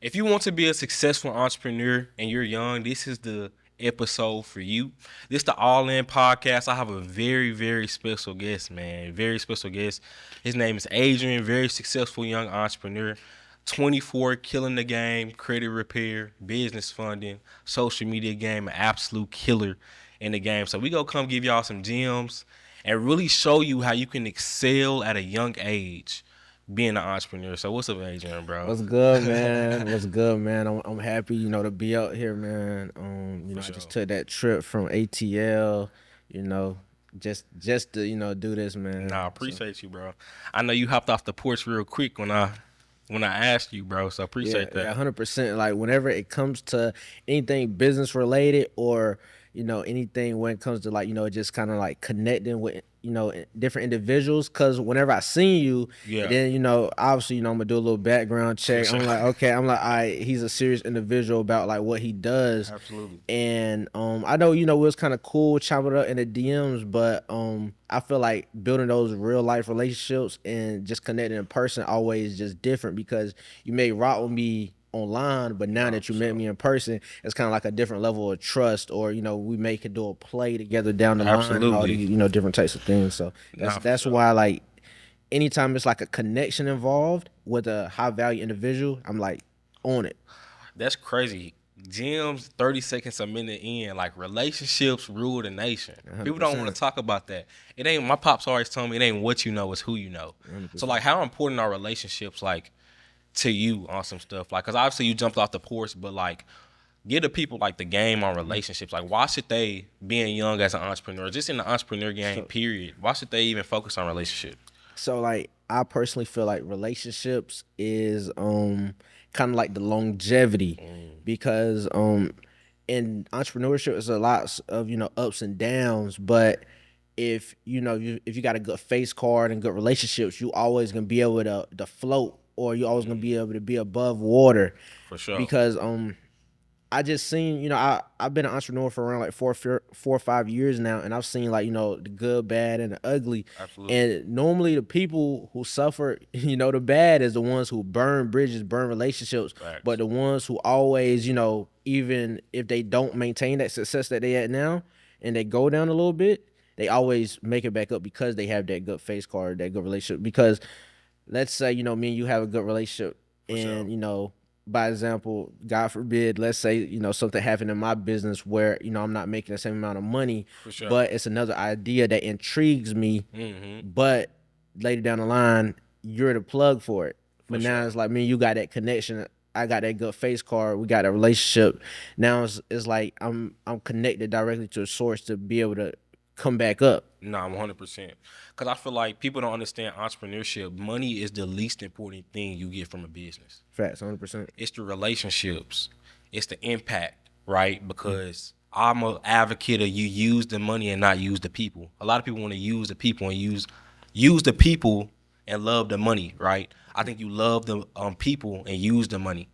If you want to be a successful entrepreneur and you're young, this is the episode for you. This is the All In podcast. I have a very, very special guest, man. Very special guest. His name is Adrain, very successful young entrepreneur. 24, killing the game, credit repair, business funding, social media game, an absolute killer in the game. So we gonna come give y'all some gems and really show you how you can excel at a young age being an entrepreneur. So what's up, Adrian, bro? What's good, man? What's good, man? I'm happy, to be out here, man. For I sure. just took that trip from ATL, you know, just to, do this, Nah, I man. So appreciate you, bro. I know you hopped off the porch real quick when I asked you, bro. So yeah, appreciate yeah, that. 100%. Like whenever it comes to anything business related or anything when it comes to like just kind of like connecting with different individuals. Cause whenever I seen you, and Yeah, then obviously I'm gonna do a little background for check. sure. I'm like, okay, I'm like, all right, he's a serious individual about like what he does. Absolutely. And I know it was kind of cool chopping it up in the DMs, but I feel like building those real life relationships and just connecting in person always just different because you may rock with me online, but now Nah, that for you met sure. me in person, it's kind of like a different level of trust, or we may could do a play together down the line and all Absolutely. these different types of things. So that's Nah, for that's sure. why like anytime it's like a connection involved with a high value individual, I'm like on it. That's crazy. Gyms, 30 seconds a minute in, like relationships rule the nation. People don't want to 100%. talk about that. It ain't, my pops always told me it ain't what you know, it's who you know. So like 100%. how important are relationships like to you on some stuff? Like, cause obviously you jumped off the porch, but like give the people like the game on relationships. Like why should they, being young as an entrepreneur, just in the entrepreneur game, So period, why should they even focus on relationships? So like I personally feel like relationships is kind of like the longevity because in entrepreneurship is a lot of ups and downs, but if if you got a good face card and good relationships, you always gonna be able to float, or you always gonna be able to be above water For sure. because I just seen, I've been an entrepreneur for around like 4 or 5 years now, and I've seen like the good, bad, and the ugly. Absolutely. And normally the people who suffer, the bad is the ones who burn bridges, burn relationships, but Facts. the ones who always, even if they don't maintain that success that they at now, and they go down a little bit, they always make it back up because they have that good face card, that good relationship. Because let's say me and you have a good relationship, For sure. and by example, God forbid, let's say something happened in my business where I'm not making the same amount of money, For sure. but it's another idea that intrigues me, Mm-hmm. but later down the line you're the plug for it. For But now sure. it's like me and you got that connection, I got that good face card, we got a relationship. Now it's like I'm connected directly to a source to be able to come back up. Nah, 100%. Because I feel like people don't understand entrepreneurship. Money is the least important thing you get from a business. Facts, 100%. It's the relationships. It's the impact, right? Because I'm an advocate of you use the money and not use the people. A lot of people want to use the people and use the people and love the money, right? I think you love the people and use the money.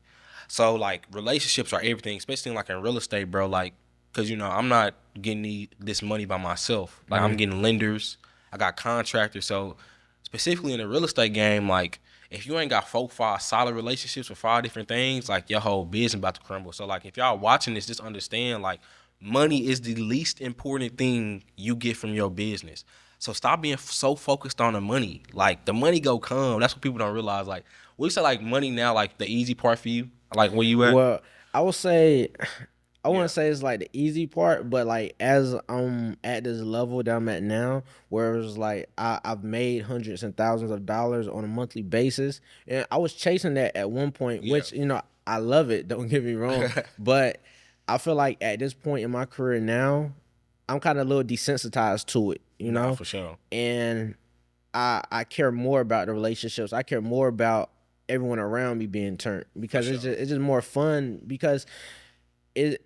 So like relationships are everything, especially like in real estate, bro. Like, cause I'm not getting this money by myself. Like I'm getting lenders, I got contractors. So specifically in the real estate game, like if you ain't got 4, 5 solid relationships with 5 different things, like your whole business about to crumble. So like if y'all watching this, just understand like money is the least important thing you get from your business. So stop being so focused on the money. Like the money go come. That's what people don't realize. Like we say like money now, like the easy part for you. Like where you at? Well, I would say I Yeah. wouldn't say it's like the easy part, but like as I'm at this level that I'm at now, where it's like I've made hundreds and thousands of dollars on a monthly basis, and I was chasing that at one point, Yeah. which I love it. Don't get me wrong, but I feel like at this point in my career now, I'm kind of a little desensitized to it, Nah, for sure. and I care more about the relationships. I care more about everyone around me being turned For because sure. it's just more fun because it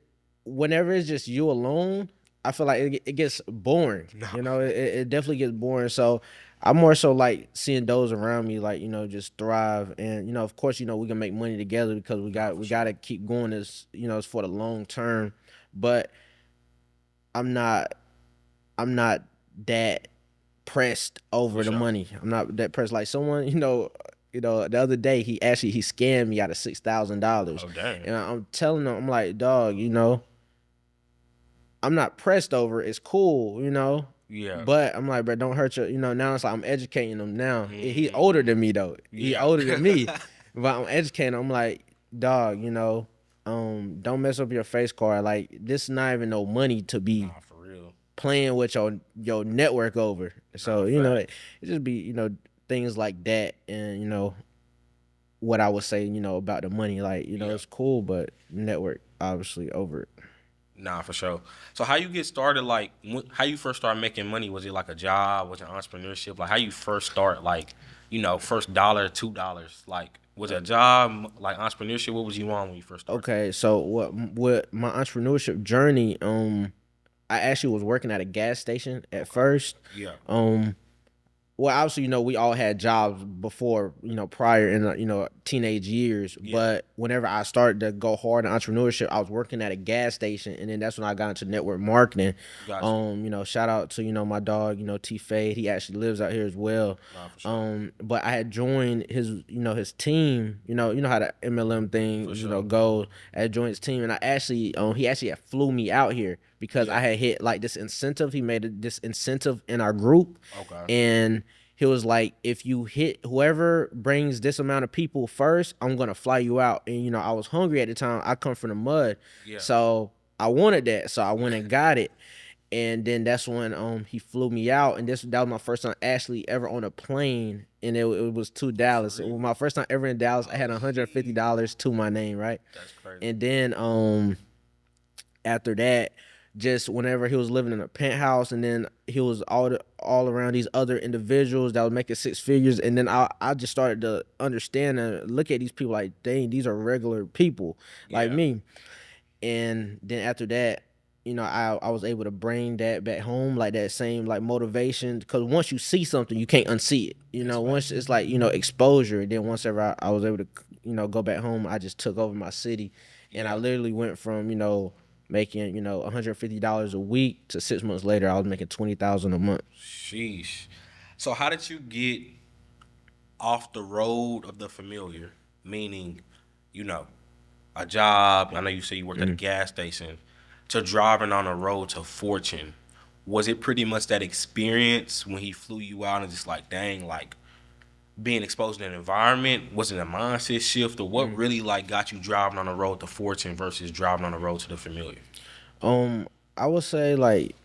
whenever it's just you alone, I feel like it gets boring. Nah. It definitely gets boring. So I'm more so like seeing those around me like just thrive, and of course we can make money together because we got to keep going. This it's for the long term, but I'm not I'm not that pressed For over the sure. money. I'm not that pressed like someone the other day he scammed me out of $6,000, Oh dang. and I'm telling him, I'm like, dog, I'm not pressed over it. It's cool, Yeah. but I'm like, bro, don't hurt your, now it's like I'm educating him now. He older Mm. than me though. He Yeah. older than me, but I'm educating him. I'm like, dog, don't mess up your face card. Like, this is not even no money to be Nah, for real. playing with your network over. Nah, So, fact. it just be, things like that. And, what I would say, about the money, like, Yeah. it's cool, but network obviously over it. Nah, for sure. So how you get started? Like, how you first start making money? Was it like a job? Was it entrepreneurship? Like, how you first start? Like, first dollar, $2. Like, was it a job? Like entrepreneurship? What was you on when you first started? Okay, so what my entrepreneurship journey, I actually was working at a gas station at first. Yeah. Well, obviously, we all had jobs before, prior in teenage years. Yeah. But whenever I started to go hard in entrepreneurship, I was working at a gas station, and then that's when I got into network marketing. Gotcha. Shout out to my dog, T Fade. He actually lives out here as well. Nah, for sure. But I had joined his team. You know how the MLM thing For sure. goes. I had joined his team, and I actually he actually had flew me out here because Yeah. I had hit like this incentive. He made this incentive in our group. Okay. And he was like, if you hit whoever brings this amount of people first, I'm gonna fly you out. And I was hungry at the time. I come from the mud, Yeah. so I wanted that. So I went and got it. And then that's when he flew me out, and that was my first time actually ever on a plane, and it was to Dallas. It was my first time ever in Dallas. I had $150 to my name, right? That's crazy. And then after that, just whenever he was living in a penthouse, and then he was all around these other individuals that was making six figures, and then I just started to understand and look at these people like, dang, these are regular people like Yeah. me. And then after that, I was able to bring that back home, like that same like motivation, because once you see something, you can't unsee it. Once it's like exposure. And then once ever I was able to go back home, I just took over my city, and I Yeah. literally went from making $150 a week to 6 months later I was making 20,000 a month. Sheesh. So how did you get off the road of the familiar? Meaning, you know, a job. I know you said you worked at a gas station. To driving on the road to fortune. Was it pretty much that experience when he flew you out and just like, dang, like being exposed to an environment? Was it a mindset shift, or what really like got you driving on the road to fortune versus driving on the road to the familiar? I would say like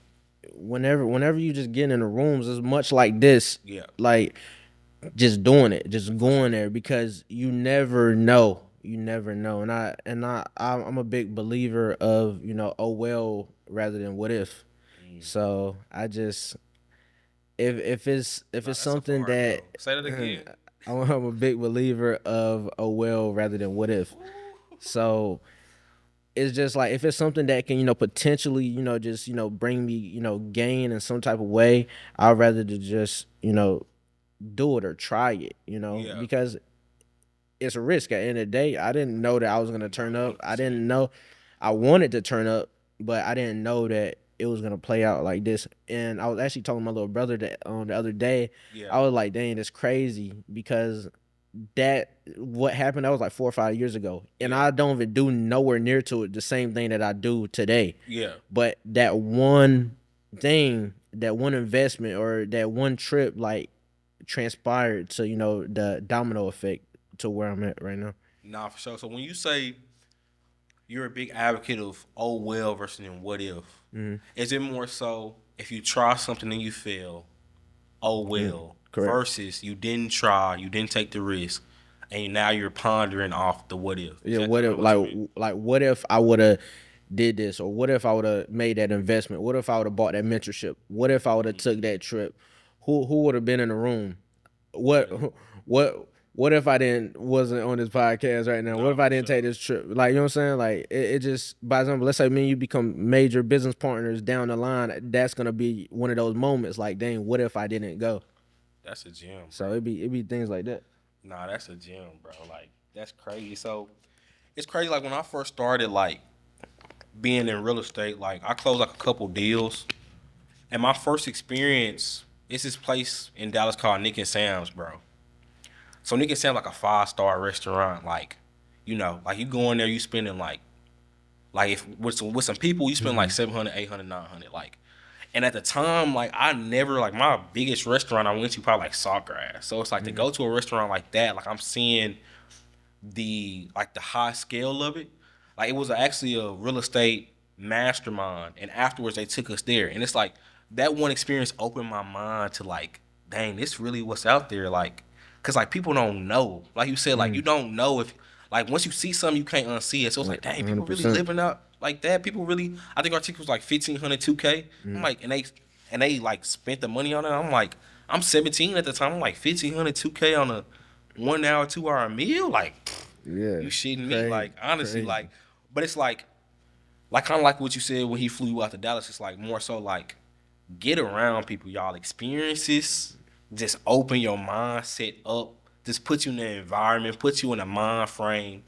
whenever you just get in the rooms, it's much like this. Yeah. Like just doing it, just going there, because you never know. You never know. I'm a big believer of, oh well rather than what if. So I just if it's Nah, that's a something bar, bro. that Say that again. I'm a big believer of oh well rather than what if. So it's just like if it's something that can potentially just bring me gain in some type of way, I'd rather to just do it or try it, Yeah. because it's a risk. At the end of the day, I didn't know that I was gonna turn up. I didn't know I wanted to turn up, but I didn't know that it was gonna play out like this. And I was actually telling my little brother that on the other day. Yeah. I was like, dang, it's crazy, because that what happened, that was like 4 or 5 years ago, and Yeah. I don't even do nowhere near to it the same thing that I do today. Yeah. But that one thing, that one investment, or that one trip, like transpired to the domino effect to where I'm at right now. Nah, for sure. So when you say you're a big advocate of oh well versus then what if, is it more so if you try something and you fail, oh well, correct. versus you didn't try, you didn't take the risk, and now you're pondering off the what if? Is Yeah, that what kinda if what you mean? what if I would have did this, or what if I would have made that investment? What if I would have bought that mentorship? What if I would have took that trip? Who would have been in the room? What what what if I wasn't on this podcast right now? What if I didn't take this trip? Like, you know what I'm saying? Like it just, by example, let's say me and you become major business partners down the line. That's gonna be one of those moments. Like, dang, what if I didn't go? That's a gem. So it'd be things like that. Nah, that's a gem, bro. Like that's crazy. So it's crazy. Like when I first started, like being in real estate, like I closed like a couple deals, and my first experience is this place in Dallas called Nick and Sam's, bro. So nigga sound like a 5-star restaurant, like, you know, like you go in there, you spending like if with some people, you spend like 700, 800, 900, like. And at the time, like I never like my biggest restaurant I went to probably like Sawgrass. So it's like to go to a restaurant like that, like I'm seeing the high scale of it. Like it was actually a real estate mastermind, and afterwards they took us there, and it's like that one experience opened my mind to like, dang, this really what's out there, like, cause like people don't know, like you said, like you don't know if like once you see something you can't unsee it. So it's like, dang, people really 100%. living out like that. People really, I think our ticket was like 1,500, 2K. I'm like, and they like spent the money on it. I'm like, I'm 17 at the time. I'm like 1,500, 2K on a 1 hour, 2 hour meal, like. Yeah, You shitting me? crazy, Like honestly, crazy. like, but it's like kind of like what you said when he flew out to Dallas. It's like more so like get around people, y'all. Experiences, just open your mindset up. Just put you in the environment, put you in a mind frame,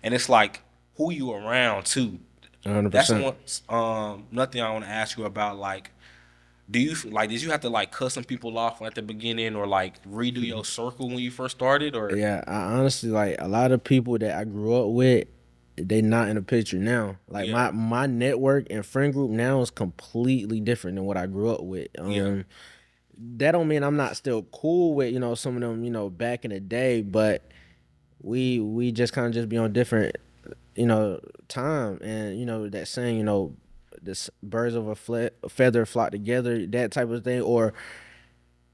and it's like who you around too. That's 100%. one nothing I want to ask you about. Like, do you like did you have to like cut some people off at the beginning or like redo your circle when you first started or Yeah, I honestly like a lot of people that I grew up with. They not in the picture now. Like yeah my network and friend group now is completely different than what I grew up with. yeah That don't mean I'm not still cool with some of them back in the day, but we just kind of just be on different time, and that saying this birds of a feather flock together, that type of thing, or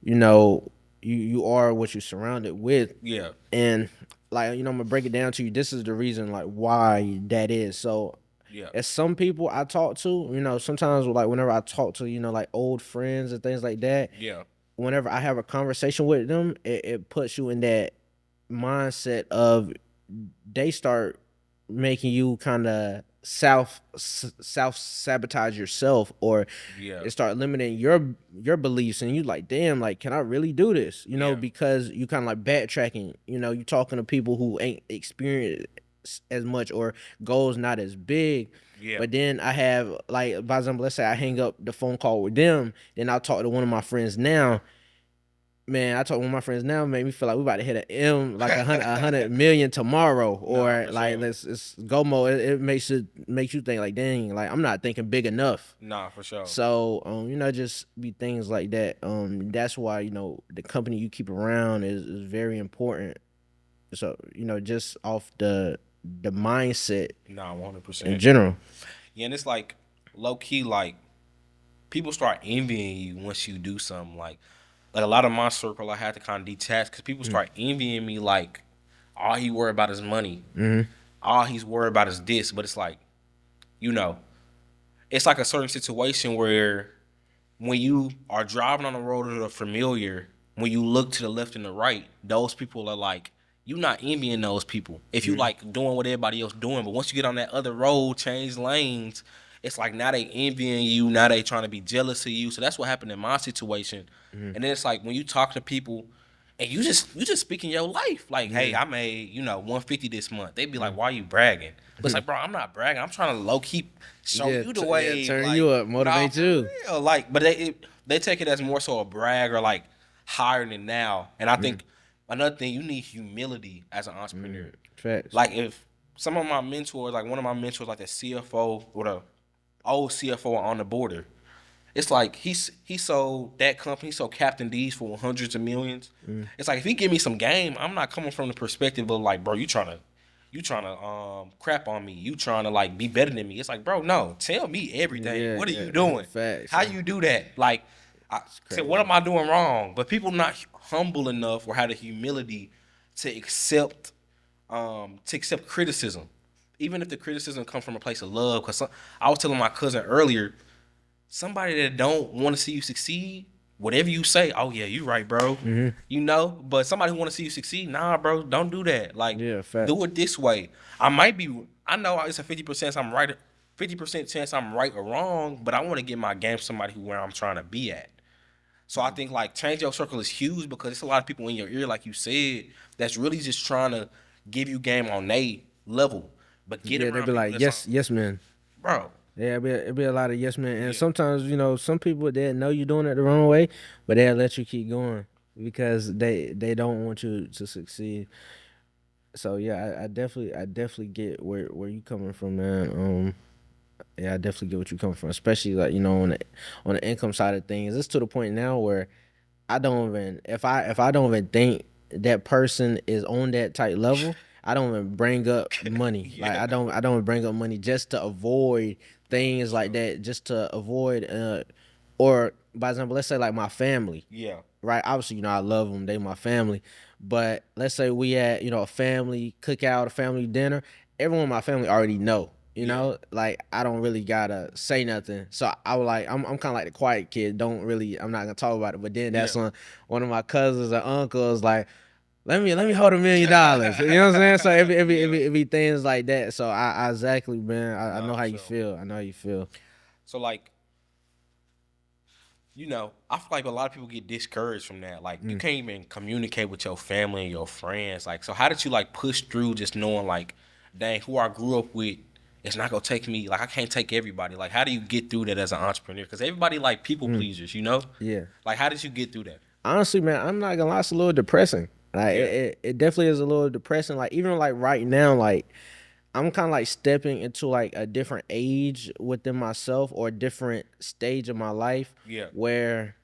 you know you are what you're surrounded with. yeah And like I'm gonna break it down to you. This is the reason like why that is. So yeah as some people I talk to, sometimes like whenever I talk to like old friends and things like that, yeah whenever I have a conversation with them, it puts you in that mindset of they start making you kind of self sabotage yourself, or yeah it start limiting your beliefs, and you like, damn, like, can I really do this, yeah. because you kind of like backtracking, you talking to people who ain't experienced as much, or goals not as big. Yeah, But then I have, like, by example, let's say I hang up the phone call with them, then I'll talk to one of my friends now. Man, I talk with my friends now, made me feel like we about to hit an M, like a hundred million tomorrow, nah, or for like sure. let's go more. It makes you think like, dang, like I'm not thinking big enough. Nah, for sure. So just be things like that. That's why the company you keep around is very important. So just off the mindset Nah, in 100%. general. Yeah, and it's like low key, like people start envying you once you do something. Like a lot of my circle, I had to kind of detach because people start envying me. Like all he worried about is money. Mm-hmm. All he's worried about is this. But it's like, you know, it's like a certain situation where when you are driving on the road that are familiar, when you look to the left and the right, those people are like, you not envying those people. If you like doing what everybody else doing, but once you get on that other road, change lanes, it's like now they envying you, now they trying to be jealous of you. So that's what happened in my situation. And then it's like when you talk to people and you just speaking your life. Like, hey, Yeah. I made, 150 this month. They be like, why are you bragging? But it's like, bro, I'm not bragging. I'm trying to low key show Yeah, you the yeah, way, turn like, you up, nah, motivate for you. real. Like, but they take it as more so a brag or like higher than now. And I think another thing, you need humility as an entrepreneur. Facts. Like if some of my mentors, like one of my mentors, like the CFO or the old CFO on the border, it's like he sold that company, so Captain D's for hundreds of millions. It's like if he give me some game, I'm not coming from the perspective of like, bro, you trying to crap on me. You trying to like be better than me. It's like, bro, no, tell me everything. Yeah, What are yeah. you doing? Facts. How you do that? Like, I said, what am I doing wrong? But people not humble enough or have the humility to accept criticism, even if the criticism comes from a place of love. Because I was telling my cousin earlier, somebody that don't want to see you succeed, whatever you say, oh yeah, you right, bro. But somebody who want to see you succeed, nah, bro, don't do that. Like, Yeah, facts. do it this way. I know it's a 50% I'm right, 50% chance I'm right or wrong, but I want to get my game to somebody where I'm trying to be at. So I think like change your circle is huge because it's a lot of people in your ear, like you said, that's really just trying to give you game on they level. But get Yeah, they around be people like, that's on, yes, man. bro. Yeah, it be a lot of yes men, and Yeah. sometimes some people they know you're doing it the wrong way, but they'll let you keep going. because they don't want you to succeed. So yeah, I definitely get where you coming from, man. Yeah, I definitely get what you coming from, especially like on the income side of things. It's to the point now where I don't even if I don't even think that person is on that type level, I don't even bring up money. Like Yeah. I don't even bring up money just to avoid Nah, for things like sure. that, just to avoid or by example, let's say like my family, Yeah. right? Obviously, I love them, they my family. But let's say we at, a family cookout, a family dinner. Everyone in my family already know. Yeah. Like I don't really gotta say nothing. So I was like, I'm kind of like the quiet kid. Don't really, I'm not gonna talk about it. But then Yeah. that's when one of my cousins or uncles like, let me hold $1 million. You know what I'm saying? So Yeah. it be things like that. So I exactly, man. I Nah, know for how you sure. feel. I know how you feel. So like, I feel like a lot of people get discouraged from that. Like, you can't even communicate with your family and your friends. Like, so how did you like push through just knowing like, dang, who I grew up with, it's not gonna take me. Like, I can't take everybody. Like, how do you get through that as an entrepreneur? Because everybody like people pleasers. Yeah. Like, how did you get through that? Honestly, man, I'm not gonna lie, it's a little depressing. Like Yeah. it definitely is a little depressing. Like even like right now, like I'm kind of like stepping into like a different age within myself or a different stage of my life Yeah. where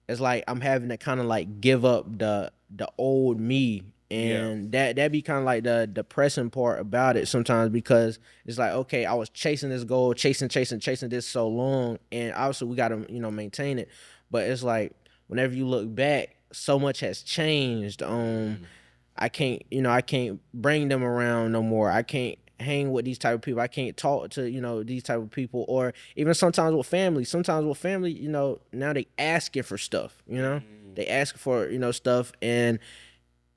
it's like I'm having to kind of like give up the old me, Yeah. and that be kind of like the depressing part about it sometimes, because it's like, okay, I was chasing this goal, chasing this so long, and obviously we got to maintain it, but it's like whenever you look back, so much has changed. I can't bring them around no more. I can't hang with these type of people. I can't talk to these type of people, or even sometimes with family. Sometimes with family, now they asking for stuff. They ask for stuff, and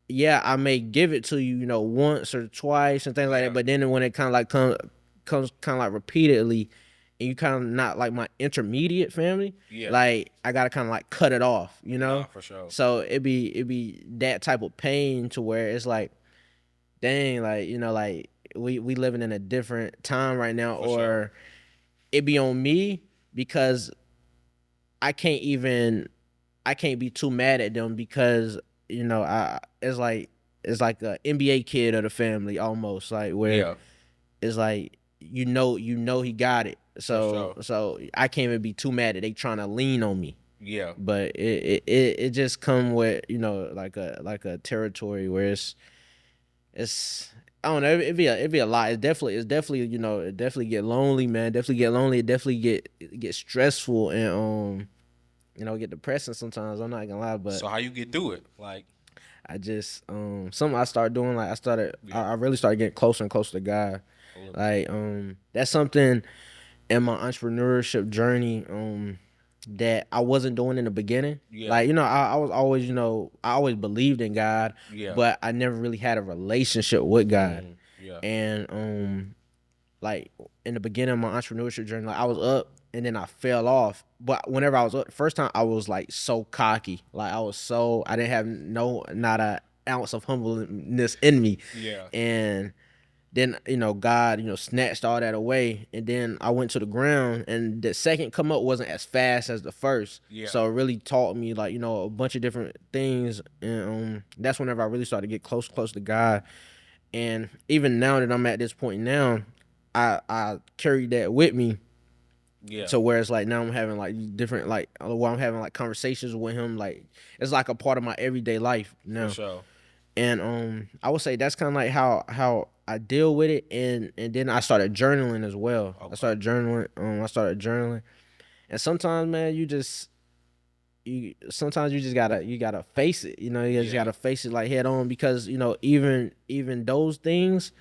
yeah, I may give it to you, once or twice and things like that. Yeah. But then when it kind of like comes kind of like repeatedly, and you kind of not like my intermediate family, Yeah. like I gotta kind of like cut it off, Nah, for sure. So it be that type of pain to where it's like, dang, like like we living in a different time right now, For sure. or it be on me because I can't even I can't be too mad at them because I it's like a NBA kid of the family almost, like where Yeah. it's like he got it, For so sure. I can't even be too mad that they trying to lean on me. Yeah. But it just come with like a territory where it's I don't know, it'd be a lot. It's definitely it definitely get lonely, man. Definitely get lonely. It definitely get stressful, and get depressing sometimes. I'm not gonna lie, but So how you get through it? Like, I just something I started doing, like yeah. I really started getting closer and closer to God. Like that's something in my entrepreneurship journey that I wasn't doing in the beginning. Yeah. Like I was always I always believed in God, Yeah. but I never really had a relationship with God. Yeah. And like in the beginning of my entrepreneurship journey, like I was up and then I fell off. But whenever I was up, the first time I was like so cocky, like I didn't have not a ounce of humbleness in me, Yeah. and then God snatched all that away, and then I went to the ground, and the second come up wasn't as fast as the first. Yeah. So it really taught me like a bunch of different things, and that's whenever I really started to get close to God. And even now that I'm at this point now, I carry that with me Yeah. to where it's like now I'm having like different, like while I'm having like conversations with him, like it's like a part of my everyday life For now. sure. And I would say that's kind of like how I deal with it, and then I started journaling as well. Okay. I started journaling, and sometimes, man, sometimes you gotta face it. You just Yeah. gotta face it like head on, because even those things,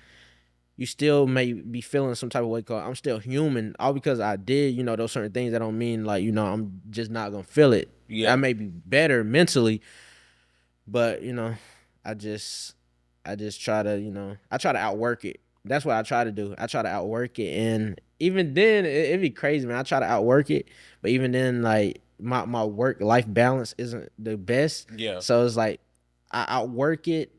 you still may be feeling some type of way. Cause I'm still human. All because I did those certain things, that don't mean like I'm just not gonna feel it. I Yeah. may be better mentally, but I just try to I try to outwork it. That's what I try to do. I try to outwork it, and even then it'd be crazy, man. I try to outwork it, but even then, like my work life balance isn't the best. Yeah. So it's like I outwork it,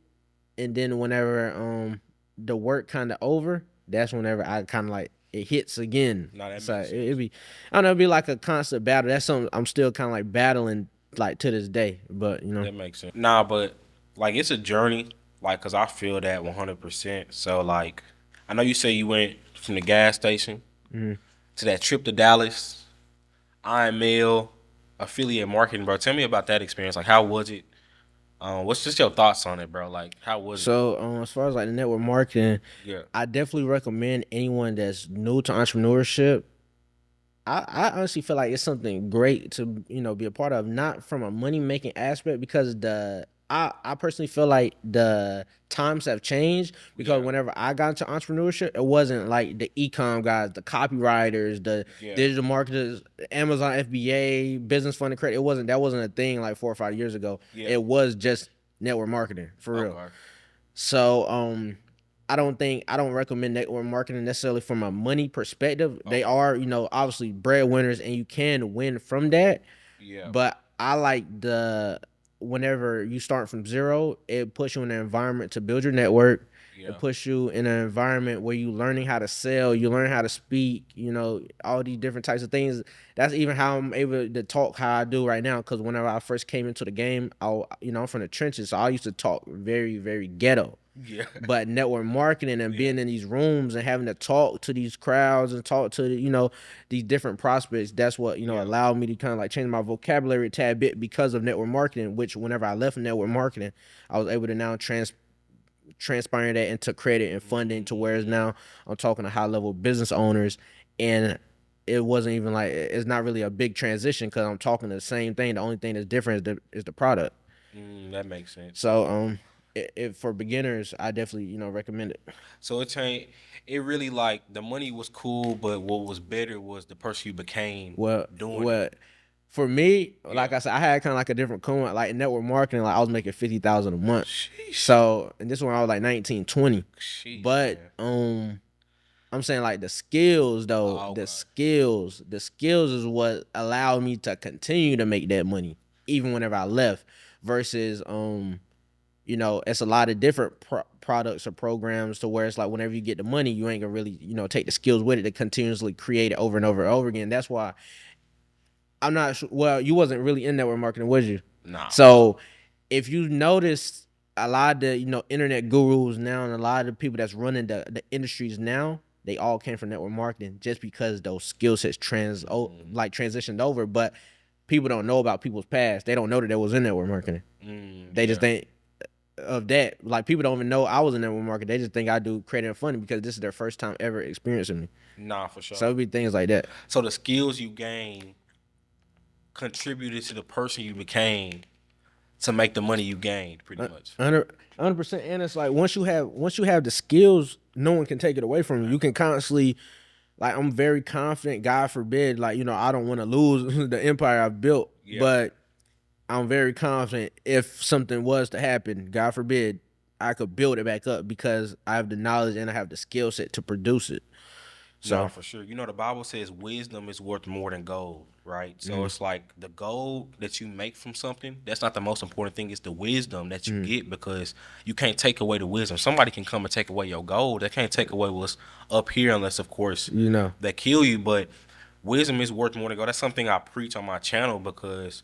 and then whenever the work kind of over, that's whenever I kind of like it hits again. Nah, that So makes sense. it'd be, I don't know, it'd be like a constant battle. That's something I'm still kind of like battling like to this day. But That makes sense. Nah, but like it's a journey. Like, cause I feel that 100%. So like, I know you say you went from the gas station to that trip to Dallas, Iron Mail, affiliate marketing, bro. Tell me about that experience. Like, how was it? What's just your thoughts on it, bro? Like, how was it? so as far as like the network marketing, Yeah. I definitely recommend anyone that's new to entrepreneurship. I honestly feel like it's something great to be a part of, not from a money making aspect, because I personally feel like the times have changed, because Yeah. whenever I got into entrepreneurship, it wasn't like the e-com guys, the copywriters, the Yeah. digital marketers, Amazon FBA, business funding credit. That wasn't a thing like 4 or 5 years ago. Yeah. It was just network marketing for real. Okay. So I don't recommend network marketing necessarily from a money perspective. They are, obviously breadwinners and you can win from that. Yeah. But I like whenever you start from zero, it puts you in an environment to build your network. Yeah. It puts you in an environment where you learning how to sell, you learn how to speak, all these different types of things. That's even how I'm able to talk how I do right now. Because whenever I first came into the game, I'm from the trenches, so I used to talk very, very ghetto. Yeah. But network marketing and being in these rooms and having to talk to these crowds and talk to these different prospects, that's what allowed me to kind of like change my vocabulary a tad bit because of network marketing. Which whenever I left network marketing, I was able to now transpire that into credit and funding, to whereas now I'm talking to high level business owners, and it wasn't even like, it's not really a big transition because I'm talking the same thing. The only thing that's different is the product. That makes sense. So for beginners, I definitely recommend it. So it really like the money was cool, but what was better was the person you became doing it. For me, like Yeah. I said, I had kind of like a different coin. Like network marketing, like I was making 50,000 a month. Sheesh. So, and this one I was like 19, 20. Sheesh, But man. I'm saying like the skills though, Oh, the skills is what allowed me to continue to make that money even whenever I left. Versus it's a lot of different products or programs, to where it's like whenever you get the money, you ain't gonna really take the skills with it to continuously create it over and over and over again. That's why I'm not sure. Well, you wasn't really in network marketing, was you? Nah. So if you notice, a lot of the internet gurus now and a lot of the people that's running the industries now, they all came from network marketing, just because those skill sets transitioned over. But people don't know about people's past. They don't know that they was in network marketing. They just think of that. Like, people don't even know I was in network marketing. They just think I do credit and funding because this is their first time ever experiencing me. Nah, for sure. So it'd be things like that. So the skills you gained contributed to the person you became to make the money you gained, pretty much. 100%. And it's like once you have the skills, no one can take it away from you. You can constantly, like, I'm very confident, God forbid, like, I don't want to lose the empire I've built. Yeah. But I'm very confident if something was to happen, God forbid, I could build it back up because I have the knowledge and I have the skill set to produce it. So No, for sure. The Bible says wisdom is worth more than gold, right? So it's like the gold that you make from something, that's not the most important thing. It's the wisdom that you get, because you can't take away the wisdom. Somebody can come and take away your gold. They can't take away what's up here unless, of course, they kill you. But wisdom is worth more than gold. That's something I preach on my channel, because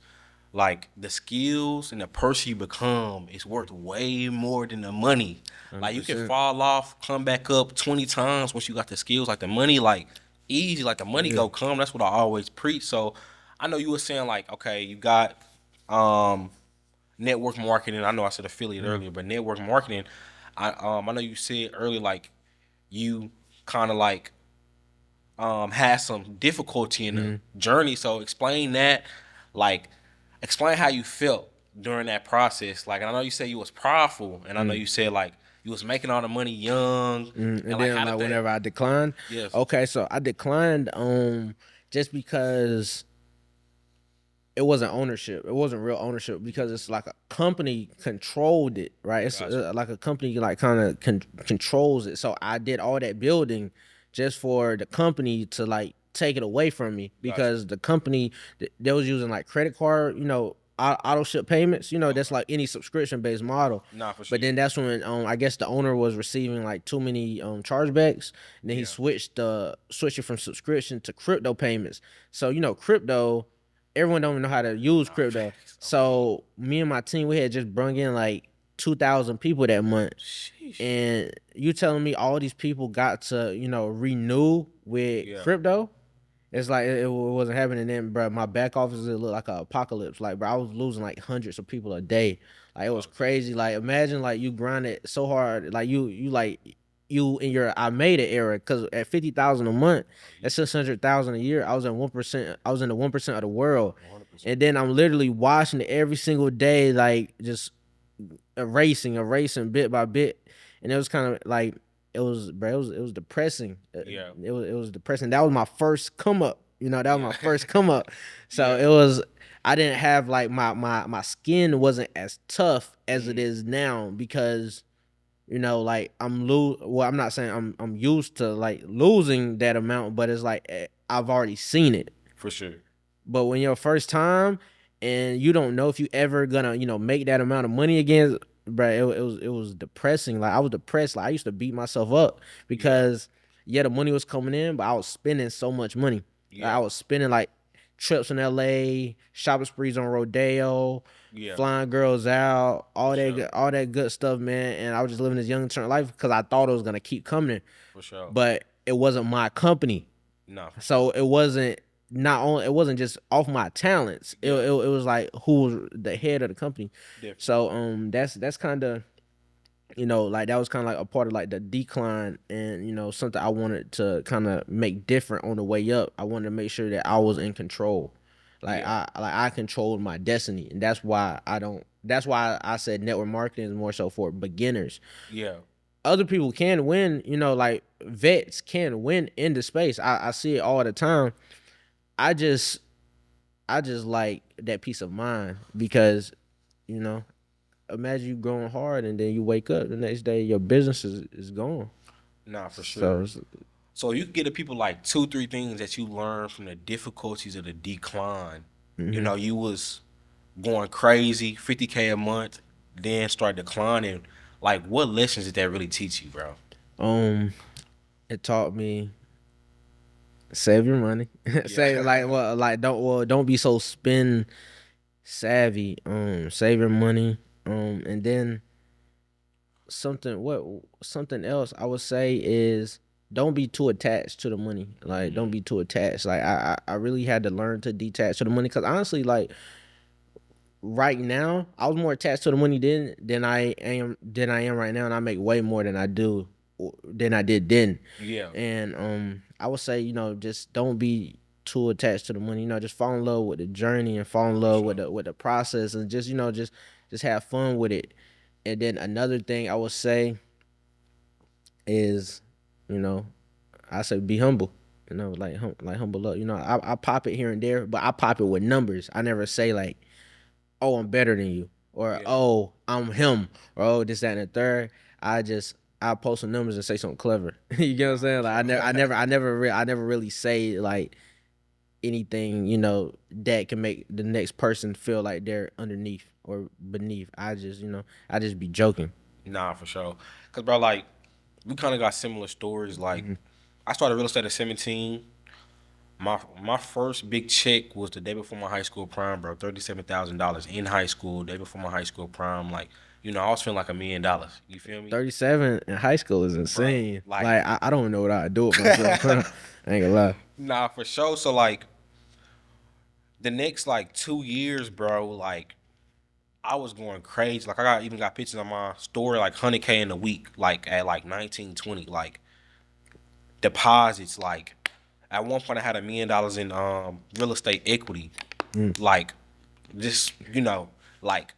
like the skills and the person you become is worth way more than the money. 100%. Like, you can fall off, come back up 20 times once you got the skills. Like, the money, like, easy. Like, the money go come. That's what I always preach. So I know you were saying, like, okay, you got network marketing. I know I said affiliate earlier, but network marketing, I know you said earlier, like, you kind of like had some difficulty in the journey. So explain that, like, explain how you felt during that process. Like, and I know you said you was prideful, and I know you said, like, you was making all the money young, and like, then like whenever I declined. Yes. Okay, so I declined just because it wasn't ownership. It wasn't real ownership, because it's like a company controlled it, right? It's like a company like kind of controls it. So I did all that building just for the company to like take it away from me, because the company, they was using like credit card, auto ship payments. That's like any subscription based model. Nah, for sure. But then that's when I guess the owner was receiving like too many chargebacks, and then he switched it from subscription to crypto payments. So crypto, everyone don't even know how to use Nah, crypto. facts. Okay. So me and my team, we had just brung in like 2,000 people that month. Sheesh. And you telling me all these people got to, renew with Yeah. crypto? It's like it wasn't happening then, bro. My back office, it looked like an apocalypse. Like, bro, I was losing like hundreds of people a day. Like, it was Oh, crazy. Like, imagine like you grinded so hard, like you in your I made it era, because at 50,000 a month, yeah. that's 600,000 a year. I was at 1%. I was in the 1% of the world, 100%. and then I'm literally watching it every single day, like just erasing bit by bit, and it was kind of like it was, bro. It was depressing. Yeah. It was depressing. That was my first come up. That was Yeah. my first come up. So Yeah. it was. I didn't have like my skin wasn't as tough as it Mhm. is now, because like well, I'm not saying I'm used to like losing that amount, but it's like I've already seen it. For sure. But when your first time and you don't know if you ever gonna make that amount of money again, bro, it was depressing. Like, I was depressed. Like, I used to beat myself up Yeah. because the money was coming in, but I was spending so much money. Like, I Yeah. was spending like trips in LA, shopping sprees on Rodeo, Yeah. flying girls out, For sure. all that good stuff, man. And I was just living this young turn life because I thought it was gonna keep coming, For sure. but it wasn't my company. Nah, for So sure. it wasn't, not only it wasn't just off my talents. Yeah. It was like who was the head of the company. Different. So that's kind of, like that was kind of like a part of like the decline, and something I wanted to kind of make different on the way up. I wanted to make sure that I was in control. Like, Yeah. I controlled my destiny, and that's why I don't. That's why I said network marketing is more so for beginners. Yeah. Other people can win, like vets can win in the space. I see it all the time. I just I just like that peace of mind, because you know, imagine you growing hard and then you wake up the next day, your business is gone. Nah, for So sure. So you can get to people like 2, 3 things that you learned from the difficulties of the decline. You was going crazy, 50K a month, then start declining. Like, what lessons did that really teach you, bro? um, it taught me save your money. Say Yeah. like don't be so spend savvy. Save your money. And then something else I would say is don't be too attached to the money. Like, don't be too attached. Like, I really had to learn to detach to the money, because honestly, like right now, I was more attached to the money than I am right now, and I make way more than I did then. Yeah. And I would say, just don't be too attached to the money. Just fall in love with the journey, and fall in For love sure. with the process, and just have fun with it. And then another thing I would say is, you know, I say be humble. Like humble up. I pop it here and there, but I pop it with numbers. I never say like, oh, I'm better than you, or Yeah. oh, I'm him, or oh, this, that, and the third. I post some numbers and say something clever. You get what I'm Nah, saying? for Like, sure. I never really say like anything, that can make the next person feel like they're underneath or beneath. I just be joking. Nah, for sure. Cause bro, like, we kind of got similar stories. Like, I started real estate at 17. My first big check was the day before my high school prom, bro. $37,000 in high school, day before my high school prom. Like, I was feeling like $1 million. You feel me, 37 in high school is bro? insane. Like, Like, I don't know what I'd do with myself. I ain't gonna lie. nah, for sure. So like, the next like 2 years, bro, like I was going crazy. Like, I even got pictures on my story, like 100K in a week, like at like 19, 20, like deposits. Like, at one point I had $1 million in real estate equity. Like, just, like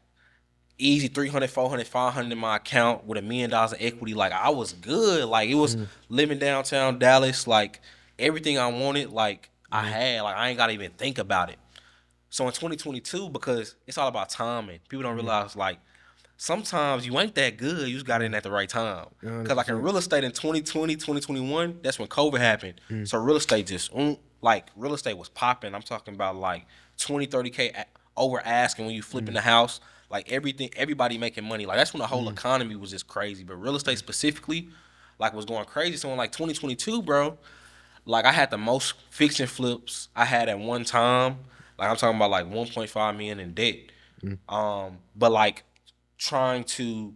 easy 300, 400, 500 in my account with $1 million of equity. Like, I was good. Like, it was living downtown Dallas. Like, everything I wanted, like, I had. Like, I ain't gotta even think about it. So in 2022, because it's all about timing, people don't realize, like, sometimes you ain't that good. You just got in at the right time. Because, like, in 100%. real estate in 2020, 2021, that's when COVID happened. So real estate just, like, real estate was popping. I'm talking about, like, 20, 30K over asking when you flipping the house. Like, everybody making money. Like, that's when the whole economy was just crazy. But real estate specifically, like, was going crazy. So in, like, 2022, bro, like, I had the most fix and flips I had at one time. Like I'm talking about like 1.5 million in debt. But like trying to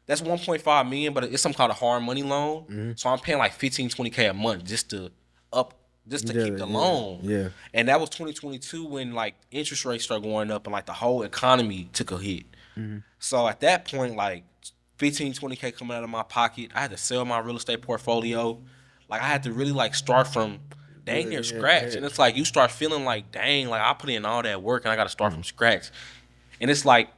that's 1.5 million, but it's some kind of hard money loan. So I'm paying like 15-20K a month up just to Yeah, keep the yeah, loan. yeah. And that was 2022 when like interest rates started going up and like the whole economy took a hit. So at that point, like 15-20K coming out of my pocket, I had to sell my real estate portfolio. Like I had to really like start from dang near scratch. And it's like you start feeling like, dang, like I put in all that work and I gotta start from scratch. And it's like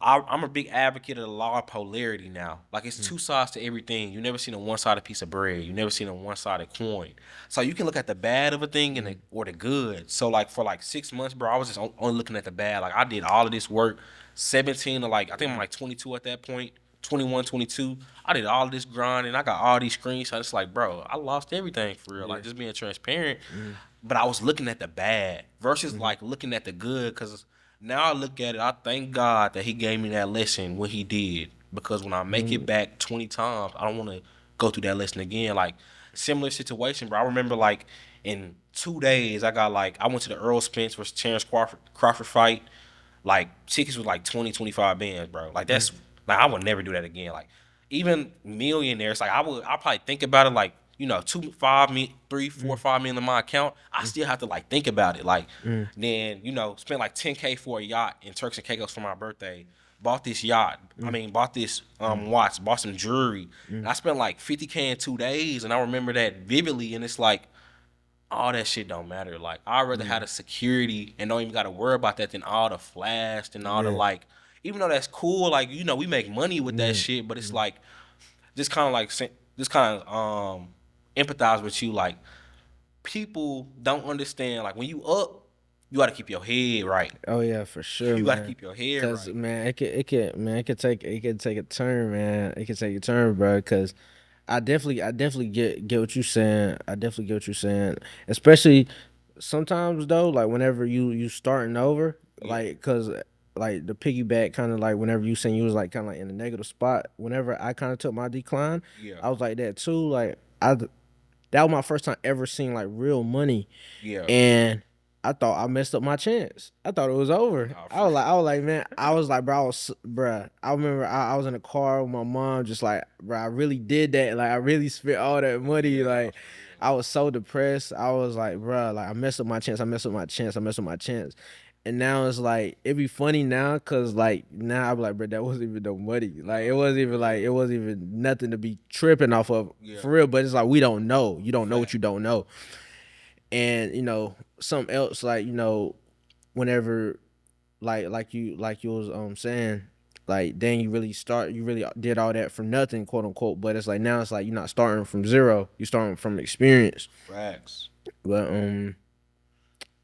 I'm a big advocate of the law of polarity now. Like it's two sides to everything. You never seen a one-sided piece of bread. You never seen a one-sided coin. So you can look at the bad of a thing or the good. So like for like 6 months, bro, I was just only looking at the bad. Like I did all of this work, 17 to like I think I'm like 22 at that point, 21, 22. I did all of this grind and I got all these screenshots. It's like, bro, I lost everything for real. Like just being transparent. But I was looking at the bad versus like looking at the good because now I look at it, I thank God that he gave me that lesson when he did. Because when I make it back 20 times, I don't want to go through that lesson again. Like, similar situation, bro. I remember, like, in 2 days, I went to the Earl Spence versus Terrence Crawford fight. Like, tickets was like 20, 25 bands, bro. Like, like, I would never do that again. Like, even millionaires, like, I'll probably think about it, like, 3, 4, 5 million in my account. I still have to like think about it. Like, then spend like 10K for a yacht in Turks and Caicos for my birthday. Bought this yacht. Bought this watch. Bought some jewelry. And I spent like 50K in 2 days, and I remember that vividly. And it's like all that shit don't matter. Like I'd rather have the security and don't even got to worry about that than all the flash and all the like. Even though that's cool, like we make money with that shit, but it's like just kind of like empathize with you. Like people don't understand. Like when you up, you got to keep your head right. Oh yeah, for sure, You man. got to keep your head Cause right. man, it could take a turn, man. It could take a turn, bro. Cause I definitely get what you're saying. I definitely get what you're saying. Especially sometimes though, like whenever you starting over, like cause like the piggyback kind of like whenever you saying you was like kind of like in a negative spot. Whenever I kind of took my decline, Yeah. I was like that too. Like that was my first time ever seeing like real money. Yeah. And I thought I messed up my chance. I thought it was over. I was like, man, bruh. I remember I was in a car with my mom, just like, bruh, I really did that. Like, I really spent all that money. Yeah, like, I was so depressed. I was like, bruh, like, I messed up my chance. I messed up my chance. I messed up my chance. And now it's like, it'd be funny now, cause like, now I'm like, bruh, that wasn't even no money. Like, it wasn't even nothing to be tripping off of for real. But it's like, we don't know. You don't know what you don't know. And something else, like whenever like you was saying, like then you really did all that from nothing, quote unquote. But it's like now it's like you're not starting from zero, you're starting from experience. Facts. But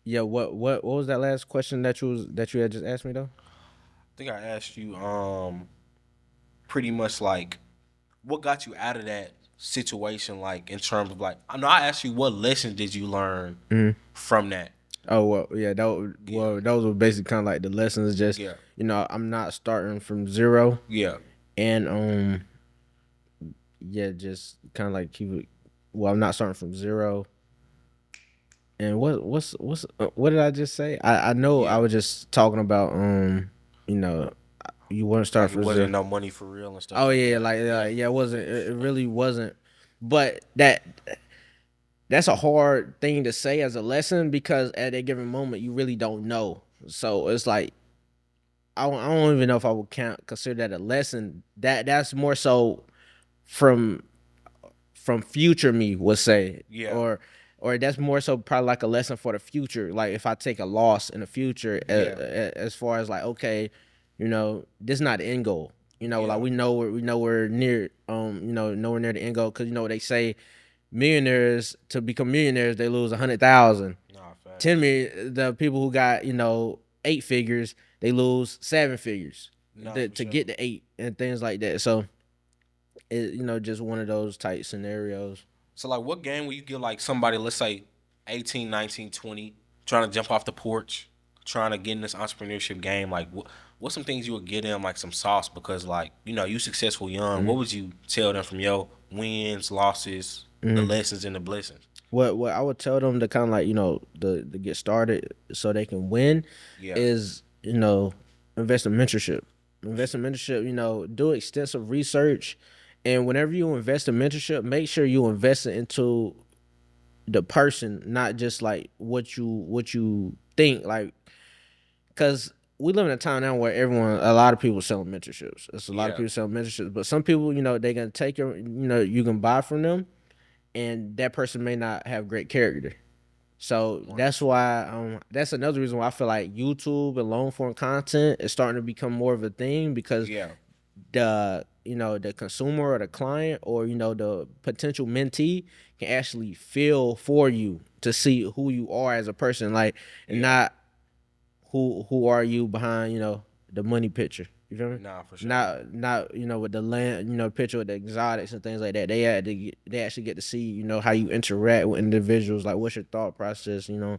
yeah, what was that last question that you had just asked me though? I think I asked you pretty much like what got you out of that situation, like in terms of like I know I asked you what lessons did you learn from that. Oh well, yeah, those were basically kind of like the lessons. Just Yeah. I'm not starting from zero, Yeah. and yeah, just kind of like keep it. Well, I'm not starting from zero. And what did I just say? I know I was just talking about you know, you want to start Like it from wasn't zero. no money for real and stuff. Oh like yeah, that. yeah, it wasn't. It really wasn't. But that's a hard thing to say as a lesson because at a given moment you really don't know. So it's like I don't even know if I would consider that a lesson. That's more so from future me would say, Yeah. or that's more so probably like a lesson for the future. Like if I take a loss in the future, as far as like okay, this is not the end goal. Like we know we're near nowhere near the end goal because they say millionaires to become millionaires they lose 100,000. Nah, facts. 10 million, the people who got 8 figures they lose 7 figures to get the 8 and things like that. So it just one of those type scenarios. So like what game will you give like somebody, let's say 18, 19, 20, trying to jump off the porch, trying to get in this entrepreneurship game, like what's some things you would give them like some sauce because like, you successful young, what would you tell them from your wins, losses, the lessons and the blessings? what I would tell them to kind of like to get started so they can win Yeah. is invest in mentorship. Invest in mentorship. Do extensive research, and whenever you invest in mentorship, make sure you invest it into the person, not just like what you think. Like, because we live in a time now where a lot of people selling mentorships. It's a lot of Yeah. people selling mentorships, but some people, they gonna take you can buy from them, and that person may not have great character. So that's why that's another reason why I feel like YouTube and long form content is starting to become more of a thing, because Yeah. the consumer or the client or the potential mentee can actually feel for you to see who you are as a person, like, and Yeah. not who are you behind the money picture. You feel me? Nah, for sure. Not with the land, picture with the exotics and things like that. They actually get to see how you interact with individuals, like what's your thought process, Yeah.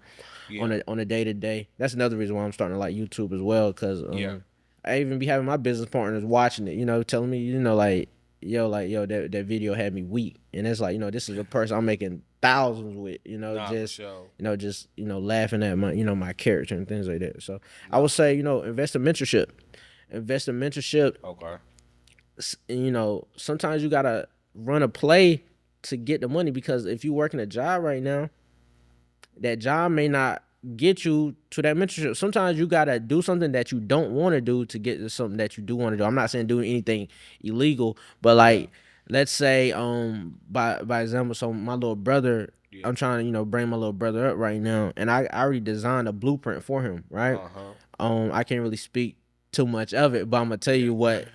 on a day to day. That's another reason why I'm starting to like YouTube as well, because Yeah. I even be having my business partners watching it, telling me, that video had me weak, and it's like, this is a person I'm making thousands with, Nah, for just sure. laughing at my my character and things like that. So I Nah. would say, invest in mentorship. Invest in mentorship. Okay. Sometimes you gotta run a play to get the money, because if you working a job right now, that job may not get you to that mentorship. Sometimes you gotta do something that you don't want to do to get to something that you do want to do. I'm not saying doing anything illegal, but Yeah. like, let's say by example, so my little brother, Yeah. I'm trying to bring my little brother up right now, and I already designed a blueprint for him, right? Uh-huh. I can't really speak too much of it, but I'm gonna tell Yeah. you what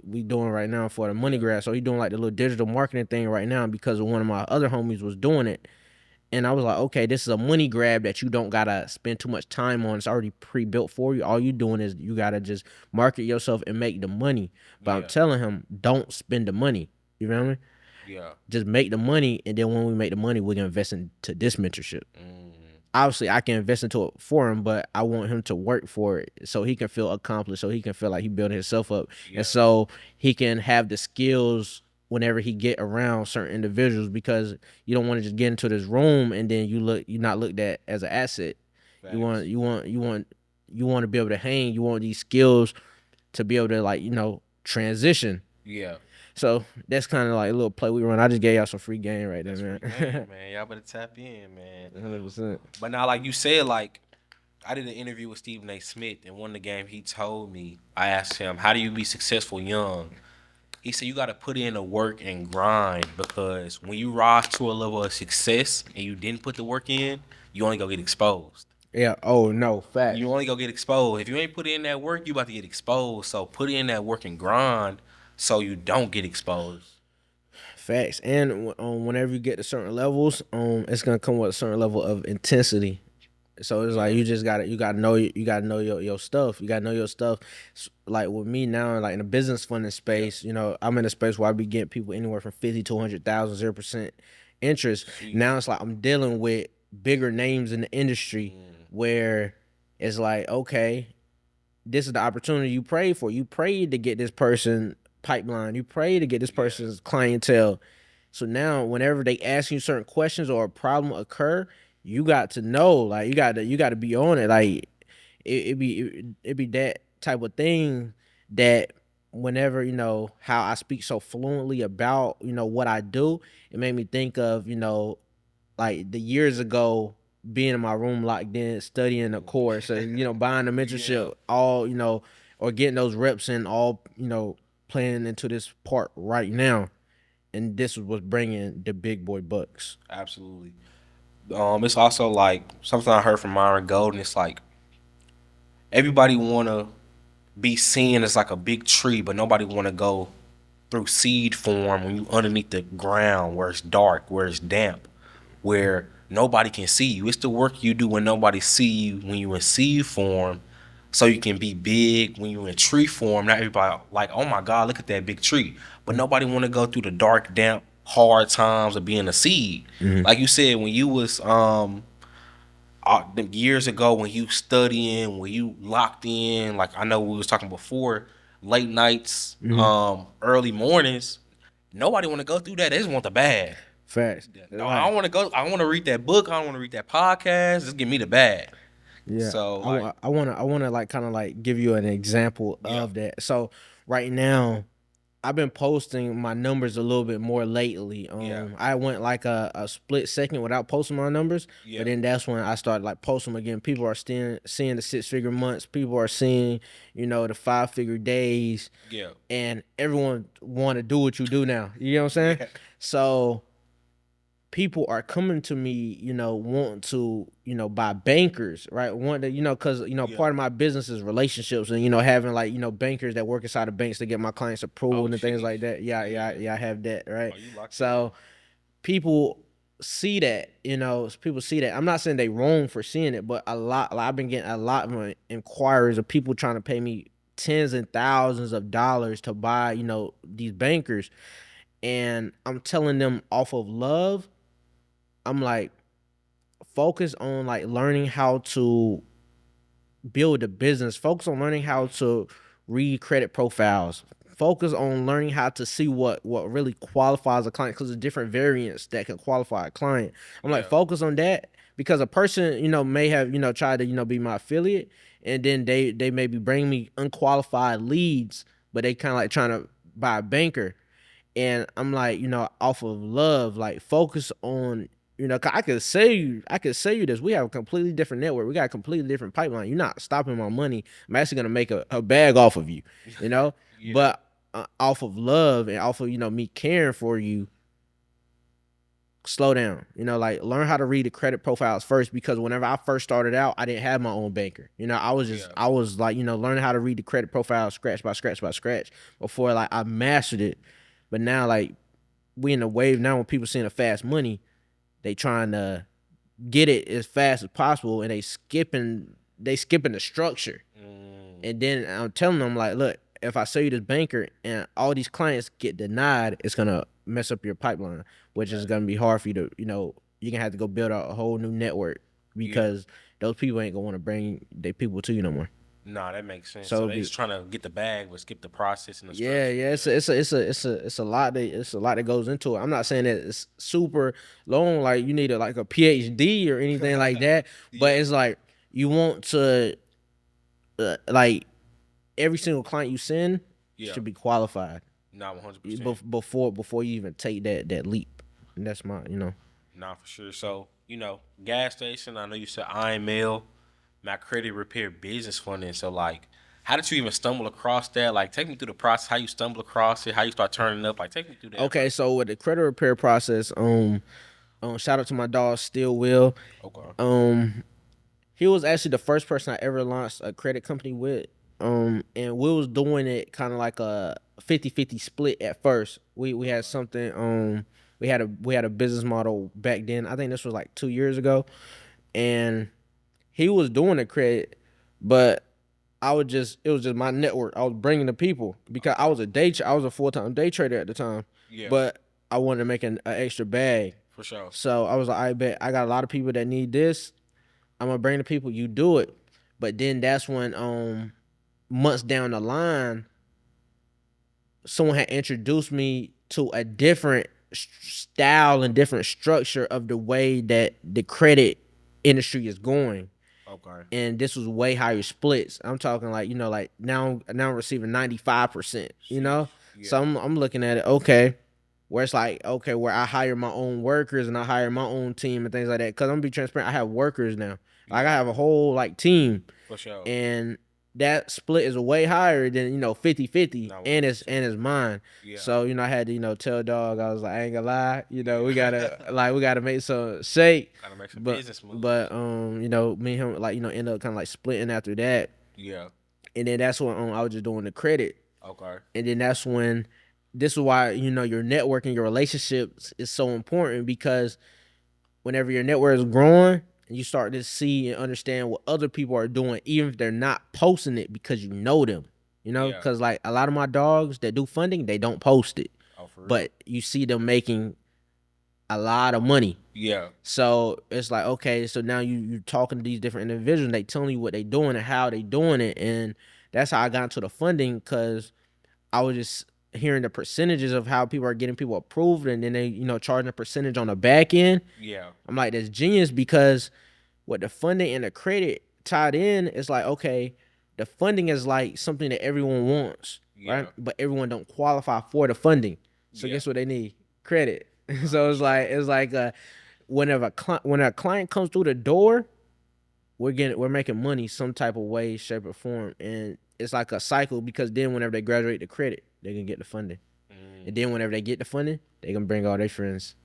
we doing right now for the money Yeah. grab. So he doing like the little digital marketing thing right now, because one of my other homies was doing it, and I was like, okay, this is a money grab that you don't gotta spend too much time on. It's already pre-built for you. All you doing is you gotta just market yourself and make the money. But I'm Yeah. telling him, don't spend the money. You know what I mean? Yeah. Just make the money, and then when we make the money, we're gonna invest into this mentorship. Mm. Obviously, I can invest into it for him, but I want him to work for it so he can feel accomplished, so he can feel like he building himself up, Yeah. and so he can have the skills whenever he get around certain individuals, because you don't want to just get into this room and then you're not looked at as an asset. You want Facts. you want you want you want to be able to hang. You want these skills to be able to, like, transition. Yeah. So that's kind of like a little play we run. I just gave y'all some free game right there, That's free man. game, man. Y'all better tap in, man. 100%. But now, like you said, like I did an interview with Stephen A. Smith, and one of the game he told me, I asked him, "How do you be successful young?" He said, "You got to put in the work and grind, because when you rise to a level of success and you didn't put the work in, you only go get exposed. Yeah. Oh no, fact. You only go get exposed. If you ain't put in that work, you about to get exposed. So put in that work and grind so you don't get exposed." Facts. And whenever you get to certain levels, it's gonna come with a certain level of intensity. So it's like Yeah. you gotta know your stuff. You gotta know your stuff. Like with me now, like in the business funding space, I'm in a space where I be getting people anywhere from 50 to 100,000, 0% interest. Sheesh. Now it's like I'm dealing with bigger names in the industry, where it's like, okay, this is the opportunity you prayed for. You prayed to get this person pipeline. You prayed to get this person's clientele. So now, whenever they ask you certain questions or a problem occur, you got to know, like, you got to be on it. Like, it be that type of thing that whenever how I speak so fluently about what I do, it made me think of like the years ago, being in my room locked in studying a course, or buying a mentorship, all or getting those reps in, all playing into this part right now, and this was bringing the big boy bucks. Absolutely. It's also like something I heard from Myron Golden. It's like everybody wanna be seen as like a big tree, but nobody wanna go through seed form when you underneath the ground where it's dark, where it's damp, where nobody can see you. It's the work you do when nobody see you when you in seed form, so you can be big when you in tree form. Not everybody like, oh my God, look at that big tree. But nobody want to go through the dark, damp, hard times of being a seed. Like you said, when you was them years ago, when you studying, when you locked in, like I know we was talking before, late nights, early mornings. Nobody want to go through that. They just want the bag. Facts. No, I don't want to go. I want to read that book. I don't want to read that podcast. Just give me the bag. Yeah, So like, I want to like kind of like give you an example yeah, of that. So right now, I've been posting my numbers a little bit more lately. yeah, I went like a split second without posting my numbers, yeah, but then that's when I started like posting them again. People are still seeing the 6-figure months. People are seeing, you know, the 5-figure days, yeah, and everyone want to do what you do now. You know what I'm saying? yeah, So people are coming to me, you know, wanting to, you know, buy bankers, right? Want to, you know, because, you know, yeah. part of my business is relationships and, you know, having like, you know, bankers that work inside of banks to get my clients Oh, approved and things sheesh. like that. Yeah, I have that, right? Oh, you locked in. So people see that, you know, people see that. I'm not saying they wrong for seeing it, but a lot, like, I've been getting a lot of inquiries of people trying to pay me tens and thousands of dollars to buy, you know, these bankers. And I'm telling them off of love, I'm like, focus on like learning how to build a business, focus on learning how to read credit profiles, focus on learning how to see what really qualifies a client, because there's different variants that can qualify a client. I'm like, Yeah, focus on that, because a person, you know, may have, you know, tried to, you know, be my affiliate, and then they maybe bring me unqualified leads, but they kind of like trying to buy a banker. And I'm like, you know, off of love, like focus on, you know, 'cause I could say you this. We have a completely different network. We got a completely different pipeline. You're not stopping my money. I'm actually gonna make a bag off of you, you know. yeah, But off of love and off of, you know, me caring for you, slow down. You know, like learn how to read the credit profiles first, because whenever I first started out, I didn't have my own banker. You know, yeah, I was like, you know, learning how to read the credit profile scratch by scratch by scratch before like I mastered it. But now like we in a wave now when people seeing a fast money, they trying to get it as fast as possible, and they skipping the structure. mm, And then I'm telling them like, look, if I sell you this banker and all these clients get denied, it's gonna mess up your pipeline, which is right, gonna be hard for you to, you know, you're gonna have to go build out a whole new network, yeah. because those people ain't gonna want to bring their people to you no more. Nah, that makes sense. So So it'll they be, just trying to get the bag, but skip the process and the yeah, structure. yeah, Yeah, it's a lot that goes into it. I'm not saying that it's super long, like you need like a PhD or anything like that, but yeah, it's like you want to like every single client you send yeah. should be qualified Nah, 100%. before you even take that leap. And that's my, you know. Nah, for sure. So gas station. I know you said Iron Mail, my credit repair business funding. So like, how did you even stumble across that? Like, take me through the process. How you stumble across it? How you start turning up? Like, take me through that, bro. Okay, so with the credit repair process, shout out to my dog Still Will. Okay. Um, he was actually the first person I ever launched a credit company with. And we was doing it kind of like a 50-50 split at first. We had Okay. something, we had a business model back then. I think this was like 2 years ago. And he was doing the credit, but it was just my network. I was bringing the people because Okay. I was a full-time day trader at the time, Yeah. but I wanted to make an extra bag. For sure. So I was like, I bet I got a lot of people that need this. I'm gonna bring the people. You do it. But then that's when months down the line, someone had introduced me to a different style and different structure of the way that the credit industry is going. Okay. And this was way higher splits. I'm talking like, you know, like now I'm receiving 95%, you know? Sheesh. So Yeah. I'm looking at it, okay, where it's like, okay, where I hire my own workers and I hire my own team and things like that. Cause I'm gonna be transparent, I have workers now. Like I Yeah. have a whole like team, For sure. and that split is way higher than, you know, 50-50, Not and 100%. it's mine. Yeah. So, you know, I had to, you know, tell dog, I was like, I ain't gonna lie, you know, Yeah. we gotta make some shake. Gotta make some but business moves. but you know, me and him like, you know, end up kind of like splitting after that. Yeah. And then that's when I was just doing the credit. Okay. And then that's when, this is why, you know, your network and your relationships is so important, because whenever your network is growing and you start to see and understand what other people are doing, even if they're not posting it, because you know them, you know, Yeah. because like a lot of my dogs that do funding, they don't post it, Oh, for real. but you see them making a lot of money. Yeah. So it's like, okay, so now you talking to these different individuals, they telling you what they doing and how they doing it. And that's how I got into the funding, because I was just hearing the percentages of how people are getting people approved, and then they, charging a percentage on the back end. Yeah. I'm like, that's genius, because what the funding and the credit tied in is like, okay, the funding is like something that everyone wants, right? Yeah. But everyone don't qualify for the funding. So Yeah. guess what they need? Credit. So it's like whenever when a client comes through the door, we're making money some type of way, shape, or form, and it's like a cycle, because then whenever they graduate the credit, they can get the funding, and then whenever they get the funding, they can bring all their friends.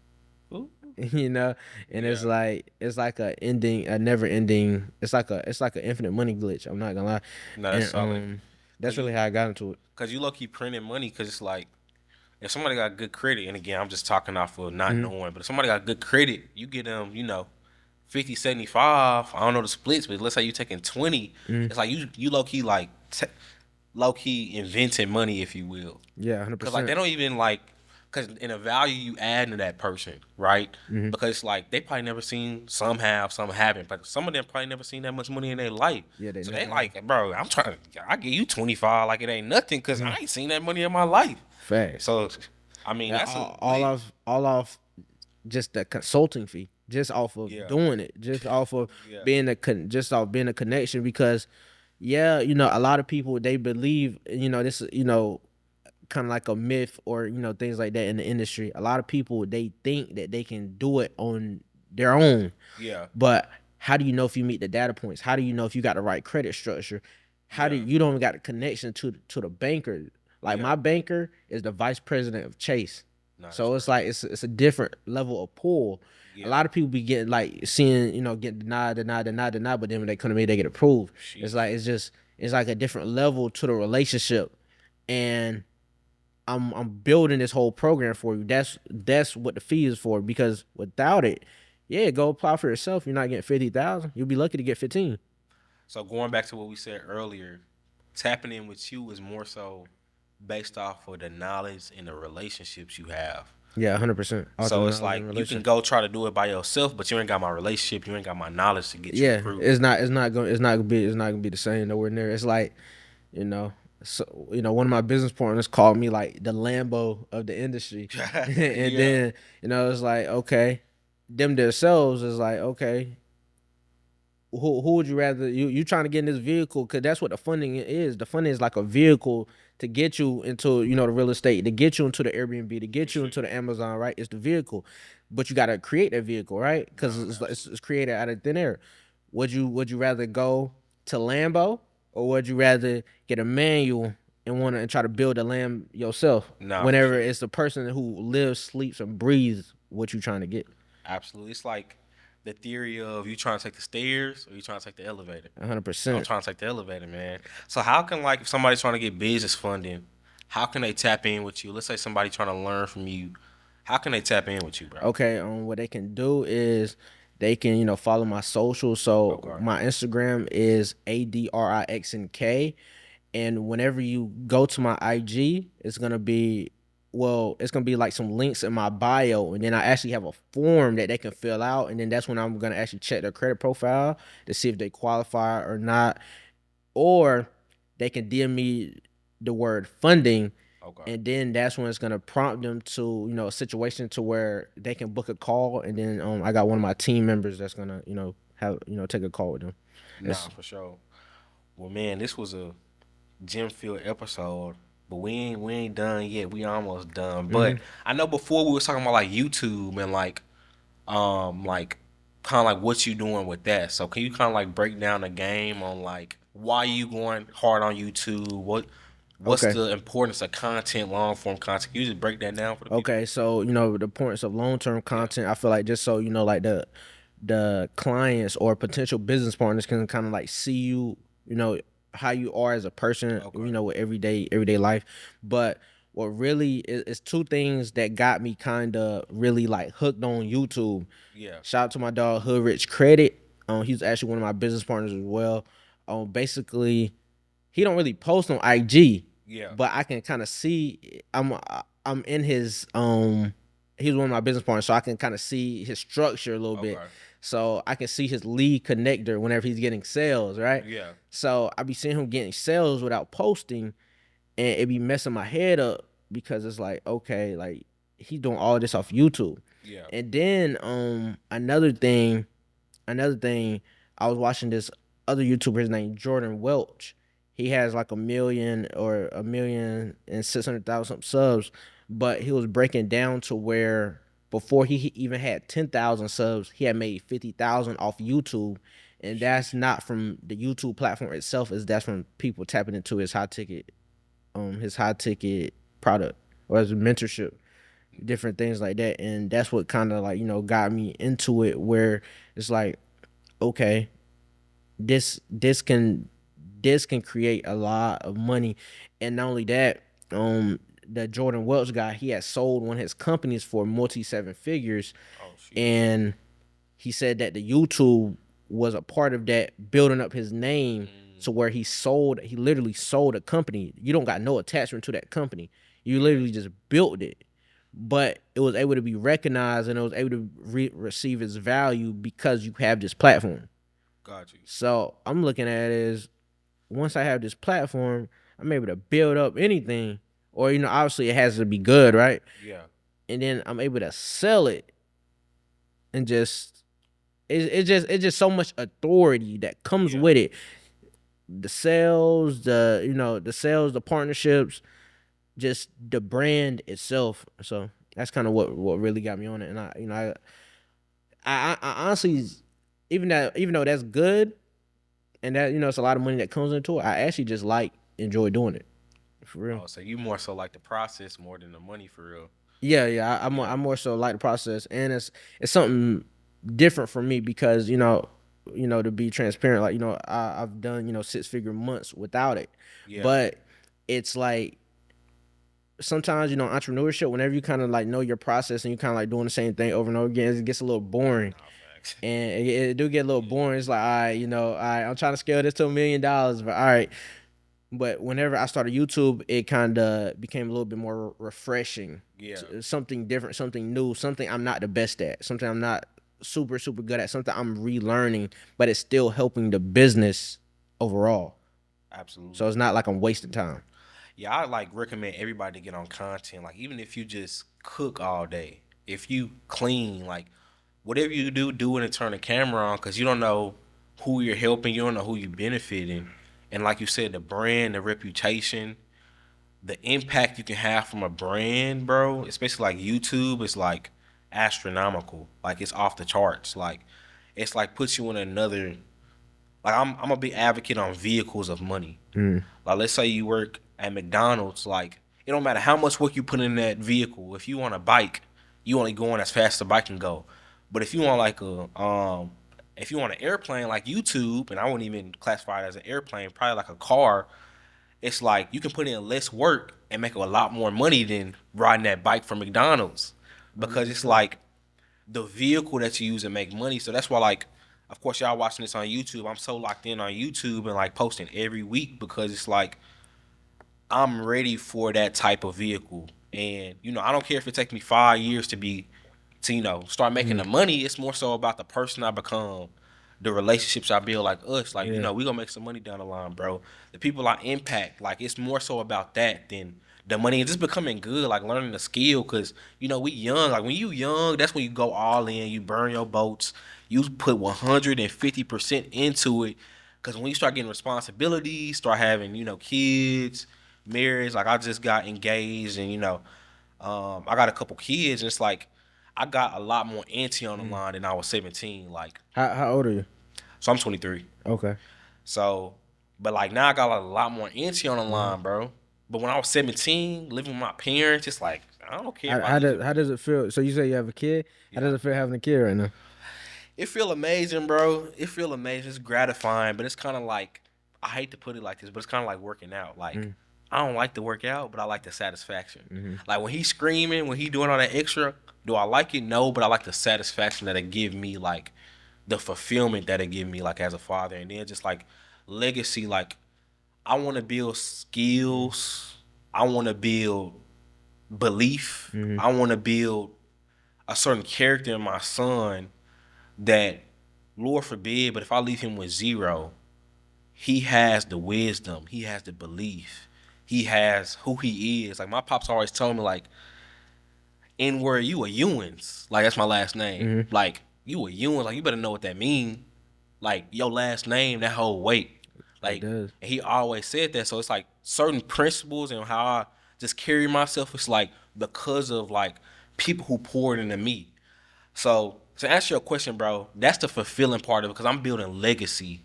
Ooh. And it's like a never ending. It's like an infinite money glitch. I'm not gonna lie. No, that's solid. That's really how I got into it. Cause you low key printing money, cause it's like if somebody got good credit, and again I'm just talking off of not knowing, but if somebody got good credit, you get them, 50, 75. I don't know the splits, but let's say you taking 20. It's like you low key like low key inventing money, if you will. Yeah, 100%. Because like they don't even like, because in a value you add to that person, right? Because like they probably never seen, some have, some haven't, but some of them probably never seen that much money in their life. Yeah, so they like, bro, I give you 25 like it ain't nothing, because I ain't seen that money in my life. Facts. So I mean, that's all off just the consulting fee, just off of doing it, just off of being just off being a connection, because a lot of people, they believe, this, kind of like a myth, or things like that in the industry. A lot of people, they think that they can do it on their own. Yeah. But how do you know if you meet the data points? How do you know if you got the right credit structure? How do you don't got a connection to the banker? Like my banker is the vice president of Chase. So it's like it's a different level of pull. A lot of people be getting like seeing, get denied, but then when they come to me, they get approved. It's like it's like a different level to the relationship. And I'm building this whole program for you. That's what the fee is for, because without it, go apply for yourself. You're not getting 50,000. You'll be lucky to get 15. So going back to what we said earlier, tapping in with you is more so based off of the knowledge and the relationships you have. Yeah, 100%. So it's like you can go try to do it by yourself, but you ain't got my relationship, you ain't got my knowledge to get you approved. It's not gonna be the same nowhere near. It's like, so one of my business partners called me like the Lambo of the industry. And then it's like, okay, them themselves is like, okay, who would you rather, you trying to get in this vehicle, because that's what the funding is. The funding is like a vehicle to get you into the real estate, to get you into the Airbnb, to get you into the Amazon, right? It's the vehicle, but you got to create that vehicle, right? Because it's created out of thin air. Would you rather go to Lambo, or would you rather get a manual and try to build a lamb yourself? Whenever it's the person who lives, sleeps, and breathes what you trying to get. Absolutely. It's like the theory of you trying to take the stairs or you trying to take the elevator. 100%. I'm trying to take the elevator, man. So how can, like, if somebody's trying to get business funding, how can they tap in with you? Let's say somebody trying to learn from you. How can they tap in with you, bro? Okay, what they can do is they can, follow my social. So my Instagram is ADRIXNK. And whenever you go to my IG, it's gonna be like some links in my bio, and then I actually have a form that they can fill out, and then that's when I'm gonna actually check their credit profile to see if they qualify or not. Or they can DM me the word funding, and then that's when it's gonna prompt them to a situation to where they can book a call, and then I got one of my team members that's gonna have take a call with them. Nah, for sure. Well, man, this was a gem-filled episode, but we ain't done yet. We almost done. But I know before we was talking about like YouTube and like kind of like what you doing with that. So can you kind of like break down the game on like why you going hard on YouTube? What's the importance of content, long form content? Can you just break that down for the people? Okay, so the importance of long term content. I feel like just so like the clients or potential business partners can kind of like see you, how you are as a person, with everyday life. But what really is two things that got me kind of really like hooked on YouTube. Shout out to my dog Hood Rich Credit. He's actually one of my business partners as well. Basically, he don't really post on IG. But I can kind of see I'm in his he's one of my business partners, so I can kind of see his structure a little bit. So I can see his lead connector whenever he's getting sales, right? So I be seeing him getting sales without posting, and it be messing my head up because it's like, okay, like he's doing all this off YouTube. Yeah. And then another thing, I was watching this other YouTuber, his name Jordan Welch. He has like 1,600,000 subs, but he was breaking down to where before he even had 10,000 subs, he had made 50,000 off YouTube, and that's not from the YouTube platform itself. Is that's from people tapping into his high ticket product or his mentorship, different things like that. And that's what kind of like, got me into it, where it's like, okay, this can create a lot of money. And not only that, the Jordan Welch guy, he had sold one of his companies for multi seven figures. Oh shit. And he said that the YouTube was a part of that, building up his name to where he literally sold a company. You don't got no attachment to that company. You literally just built it. But it was able to be recognized, and it was able to receive its value because you have this platform. Got you. So I'm looking at it as, once I have this platform, I'm able to build up anything. Or, obviously it has to be good, right? Yeah. And then I'm able to sell it, and it's just so much authority that comes with it. The sales, the partnerships, just the brand itself. So that's kind of what really got me on it. And I honestly, even though that's good, and that, it's a lot of money that comes into it, I actually just enjoy doing it, for real. Oh, so you more so like the process more than the money, for real. Yeah. I'm more so like the process, and it's something different for me because to be transparent, like I've done 6-figure months without it, Yeah. but it's like sometimes entrepreneurship, whenever you kind of like know your process and you kind of like doing the same thing over and over again, it gets a little boring. And it do get a little boring. It's like, all right, I'm trying to scale this to $1 million, but all right. But whenever I started YouTube, it kind of became a little bit more refreshing. Yeah. Something different, something new, something I'm not the best at, something I'm not super, super good at, something I'm relearning, but it's still helping the business overall. Absolutely. So it's not like I'm wasting time. Yeah, I like recommend everybody to get on content. Like, even if you just cook all day, if you clean, like whatever you do, do it and turn the camera on, because you don't know who you're helping, you don't know who you're benefiting. And like you said, the brand, the reputation, the impact you can have from a brand, bro, especially like YouTube, is like astronomical. Like, it's off the charts. Like, it's like puts you in another. Like, I'm a big advocate on vehicles of money. Like, let's say you work at McDonald's. Like, it don't matter how much work you put in that vehicle. If you want a bike, you only going as fast as the bike can go. But if you want like if you want an airplane like YouTube, and I wouldn't even classify it as an airplane, probably like a car, it's like you can put in less work and make a lot more money than riding that bike from McDonald's, because it's like the vehicle that you use to make money. So that's why, like, of course, y'all watching this on YouTube, I'm so locked in on YouTube and like posting every week, because it's like I'm ready for that type of vehicle. And I don't care if it takes me 5 years to start making the money. It's more so about the person I become, the relationships I build, like us. Like, we gonna make some money down the line, bro. The people I impact, like, it's more so about that than the money and just becoming good, like learning the skill. Cause we young. Like, when you young, that's when you go all in. You burn your boats. You put 150% into it. Cause when you start getting responsibilities, start having kids, marriage. Like, I just got engaged, and I got a couple kids, and it's like I got a lot more ante on the line than I was 17. Like, How old are you? so I'm 23. Okay. So, but like now I got a lot more ante on the line, bro. But when I was 17, living with my parents, it's like I don't care. How does it feel? So you say you have a kid? How does it feel having a kid right now? It feel amazing, bro. It feel amazing. It's gratifying, but it's kind of like, I hate to put it like this, but it's kind of like working out. Like, I don't like to work out, but I like the satisfaction. Like, when he's screaming, when he doing all that extra, do I like it? No, but I like the satisfaction that it give me, like the fulfillment that it give me, like as a father, and then just like legacy. Like, I want to build skills. I want to build belief. I want to build a certain character in my son that, Lord forbid, but if I leave him with zero, he has the wisdom, he has the belief, he has, who he is. Like my pops always told me, like, in where you a Ewins, like that's my last name. Like you a Ewins, like you better know what that mean. Like your last name, that whole weight. It Like, does. and he always said that. So it's like certain principles and how I just carry myself. It's like because of like people who poured into me. So to answer your question, bro, that's the fulfilling part of it because I'm building legacy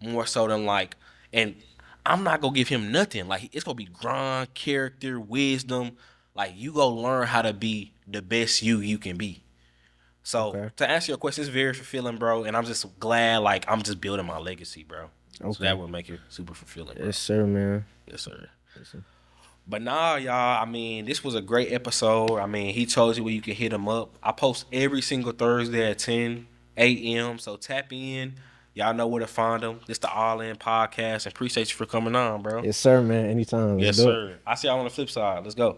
more so than like, and I'm not gonna give him nothing. Like it's gonna be grind, character, wisdom. Like you go learn how to be the best you can be. So Okay. to answer your question, it's very fulfilling, bro. And I'm just glad, like I'm just building my legacy, bro. So Okay. that would make it super fulfilling, bro. Yes, sir, man. Yes, sir. But nah, y'all, I mean, this was a great episode. I mean, he told you where you can hit him up. I post every single Thursday at 10 a.m. So tap in. Y'all know where to find him. This the All In Podcast. And appreciate you for coming on, bro. Yes, sir, man. Anytime. Let's Yes, do it. sir. I see y'all on the flip side. Let's go.